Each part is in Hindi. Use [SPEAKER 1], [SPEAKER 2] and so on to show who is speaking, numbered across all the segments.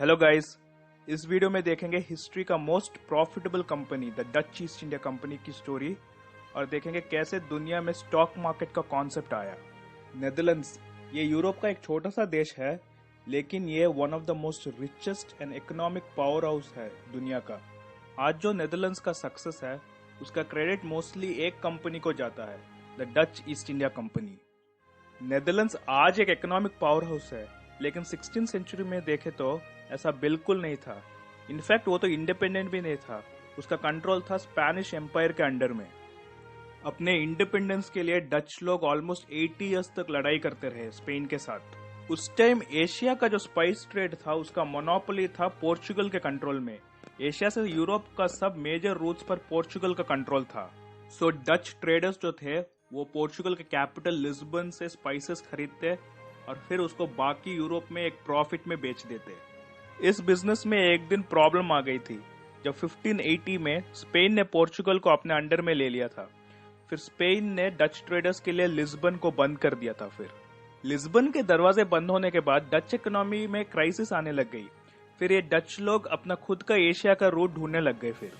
[SPEAKER 1] हेलो गाइस, इस वीडियो में देखेंगे हिस्ट्री का most profitable company the Dutch East India company की स्टोरी और देखेंगे कैसे दुनिया में स्टॉक मार्केट का कॉन्सेप्ट आया। नेदरलैंड्स ये यूरोप का एक छोटा सा देश है, लेकिन ये one of the most richest and economic power house है दुनिया का। आज जो नेदरलैंड्स का सक्सेस है उसका क्रेडिट मोस्टली एक कंपनी को जाता है, the Dutch East India company. Netherlands आज एक इकोनॉमिक पावर हाउस है, लेकिन 16th सेंचुरी में देखे तो ऐसा बिल्कुल नहीं था। इनफैक्ट वो तो इंडिपेंडेंट भी नहीं था, उसका कंट्रोल था स्पेनिश एम्पायर के अंडर में। अपने इंडिपेंडेंस के लिए डच लोग ऑलमोस्ट 80 इयर्स तक लड़ाई करते रहे स्पेन के साथ। उस टाइम एशिया का जो स्पाइस ट्रेड था उसका मोनोपोली था पोर्चुगल के कंट्रोल में। एशिया से यूरोप का सब मेजर रूट्स पर पोर्चुगल का कंट्रोल था। सो डच ट्रेडर्स जो थे वो पोर्चुगल के कैपिटल लिस्बन से स्पाइसेस खरीदते और फिर उसको बाकी यूरोप में एक प्रॉफिट में बेच देते। इस बिजनेस में एक दिन प्रॉब्लम आ गई थी जब 1580 में स्पेन ने पोर्चुगल को अपने अंडर में ले लिया था। फिर स्पेन ने डच ट्रेडर्स के लिए लिस्बन को बंद कर दिया था। फिर लिस्बन के दरवाजे बंद होने के बाद डच इकोनॉमी में क्राइसिस आने लग गई। फिर ये डच लोग अपना खुद का एशिया का रूट ढूंढने लग गए। फिर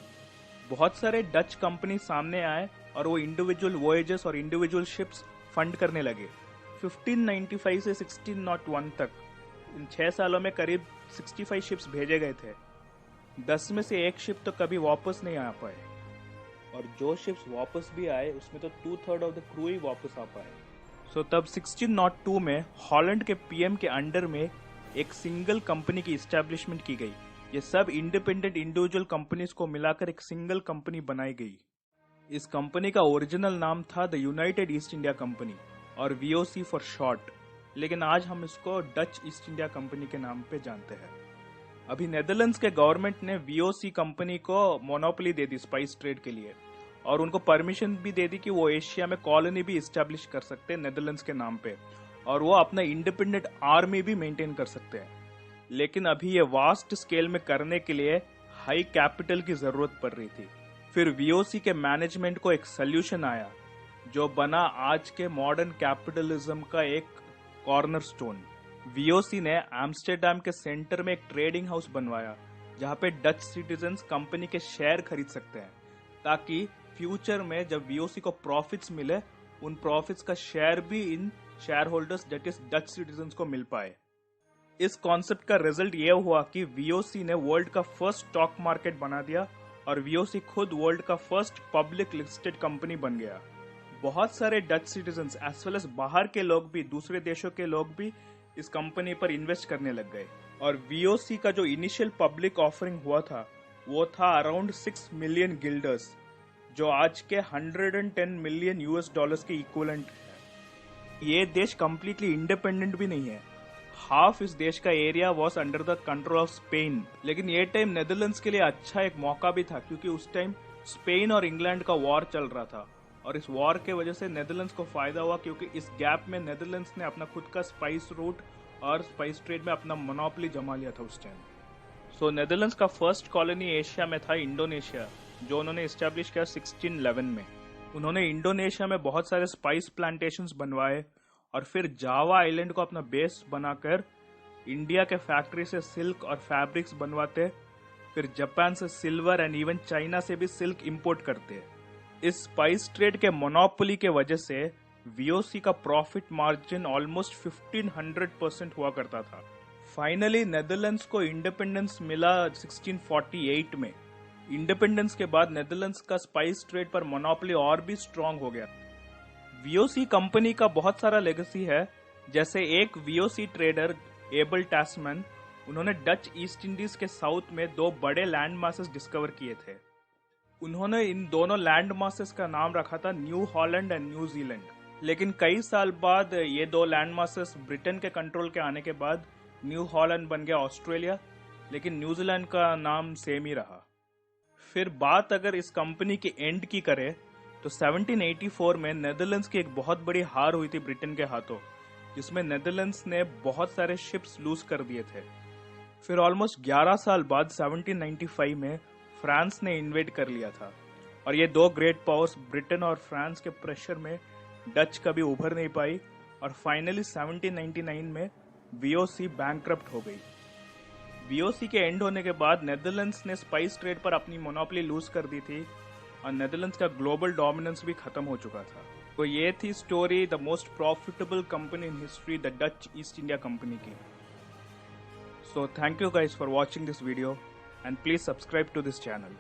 [SPEAKER 1] बहुत सारे डच कंपनी सामने आए और वो इंडिविजुअल वॉयजेस और इंडिविजुअल शिप्स फंड करने लगे। 1595 से 1601 तक इन 6 सालों में करीब 65 शिप्स भेजे गए थे। 10 में से एक शिप तो कभी वापस नहीं आ पाए, और जो शिप्स वापस भी आए उसमें तो 2/3 ऑफ द क्रू ही वापस आ पाए। सो तब 1602 में हॉलैंड के पीएम के अंडर में एक सिंगल कंपनी की इस्टेब्लिशमेंट की गई। ये सब इंडिपेंडेंट इंडिविजुअल कंपनीज को मिलाकर एक सिंगल कंपनी बनाई गई। इस कंपनी का ओरिजिनल नाम था the United east India company और VOC फॉर शॉर्ट, लेकिन आज हम इसको डच ईस्ट इंडिया कंपनी के नाम पे जानते हैं। अभी नेदरलैंड्स के गवर्नमेंट ने VOC कंपनी को मोनोपोली दे दी स्पाइस ट्रेड के लिए, और उनको परमिशन भी दे दी कि वो एशिया में कॉलोनी भी इस्टेब्लिश कर सकते हैं नेदरलैंड्स के नाम पे, और वो अपना इंडिपेंडेंट आर्मी भी मेंटेन कर सकते हैं। लेकिन अभी ये वास्ट स्केल में करने के लिए हाई कैपिटल की जरूरत पड़ रही थी। फिर VOC के मैनेजमेंट को एक सोल्यूशन आया जो बना आज के मॉडर्न कैपिटलिज्म का एक कॉर्नरस्टोन। VOC ने एम्स्टर्डम के सेंटर में एक ट्रेडिंग हाउस बनवाया जहां पे डच सिटीजन्स कंपनी के शेयर खरीद सकते हैं, ताकि फ्यूचर में जब VOC को प्रॉफिट्स मिले उन प्रॉफिट्स का शेयर भी in shareholders that is Dutch citizens को मिल पाए। इस कॉन्सेप्ट का रिजल्ट ये हुआ कि VOC ने वर्ल्ड का फर्स्ट स्टॉक मार्केट बना दिया और VOC खुद वर्ल्ड का फर्स्ट पब्लिक लिस्टेड कंपनी बन गया। बहुत सारे Dutch citizens as well as बाहर के लोग भी, दूसरे देशों के लोग भी इस कंपनी पर इन्वेस्ट करने लग गए। और VOC का जो इनिशियल पब्लिक ऑफरिंग हुआ था वो था अराउंड 6 मिलियन गिल्डर्स, जो आज के 110 मिलियन US$ के इक्वलेंट है। ये देश कंप्लीटली इंडिपेंडेंट भी नहीं है। हाफ इस देश का area was under the control of Spain. लेकिन ये टाइम नेदरलैंड्स के लिए अच्छा एक मौका भी था, क्योंकि उस टाइम स्पेन और इंग्लैंड का वॉर चल रहा था, और इस वॉर के वजह से नेदरलैंड्स को फायदा हुआ, क्योंकि इस गैप में नेदरलैंड्स ने अपना खुद का स्पाइस रूट और स्पाइस ट्रेड में अपना मोनोपोली जमा लिया था उस टाइम। सो नेदरलैंड्स का फर्स्ट कॉलोनी एशिया में था इंडोनेशिया, जो उन्होंने एस्टेब्लिश किया 1611 में। उन्होंने इंडोनेशिया में बहुत सारे स्पाइस प्लांटेशंस बनवाए और फिर जावा आइलैंड को अपना बेस बनाकर इंडिया के फैक्ट्री से सिल्क और फैब्रिक्स बनवाते, फिर जापान से सिल्वर एंड इवन चाइना से भी सिल्क इंपोर्ट करते। इस स्पाइस ट्रेड के मोनोपोली के वजह से VOC का प्रॉफिट मार्जिन ऑलमोस्ट 1500% हुआ करता था। फाइनली नेदरलैंड्स को इंडिपेंडेंस मिला 1648 में। इंडिपेंडेंस के बाद नेदरलैंड्स का स्पाइस ट्रेड पर मोनोपोली और भी स्ट्रांग हो गया। VOC कंपनी का बहुत सारा लेगेसी है, जैसे एक VOC ट्रेडर एबल टैस्मैन, उन्होंने डच ईस्ट इंडीज के साउथ में 2 बड़े लैंड मासेस डिस्कवर किए थे। उन्होंने इन दोनों लैंड मासेस का नाम रखा था न्यू हॉलैंड एंड न्यूजीलैंड। लेकिन कई साल बाद ये 2 लैंड मासेस ब्रिटेन के कंट्रोल के आने के बाद न्यू हॉलैंड बन गया ऑस्ट्रेलिया, लेकिन न्यूजीलैंड का नाम सेम ही रहा। फिर बात अगर इस कंपनी की एंड की करें तो 1784 में नेदरलैंड्स की एक बहुत बड़ी हार हुई थी ब्रिटेन के हाथों, जिसमें नेदरलैंड्स ने बहुत सारे शिप्स लूज कर दिए थे। फिर ऑलमोस्ट 11 साल बाद 1795 में फ्रांस ने इन्वेड कर लिया था, और ये 2 ग्रेट पावर्स ब्रिटेन और फ्रांस के प्रेशर में डच कभी उभर नहीं पाई, और फाइनली 1799 में VOC बैंकक्रप्ट हो गई। वीओसी के एंड होने के बाद नेदरलैंड्स ने स्पाइस ट्रेड पर अपनी मोनोपोली लूज कर दी थी और नेदरलैंड्स का ग्लोबल डोमिनेंस भी खत्म हो चुका था। तो ये थी story the most profitable company in history, the Dutch East India company की। So thank you guys for watching this video and please subscribe to this channel.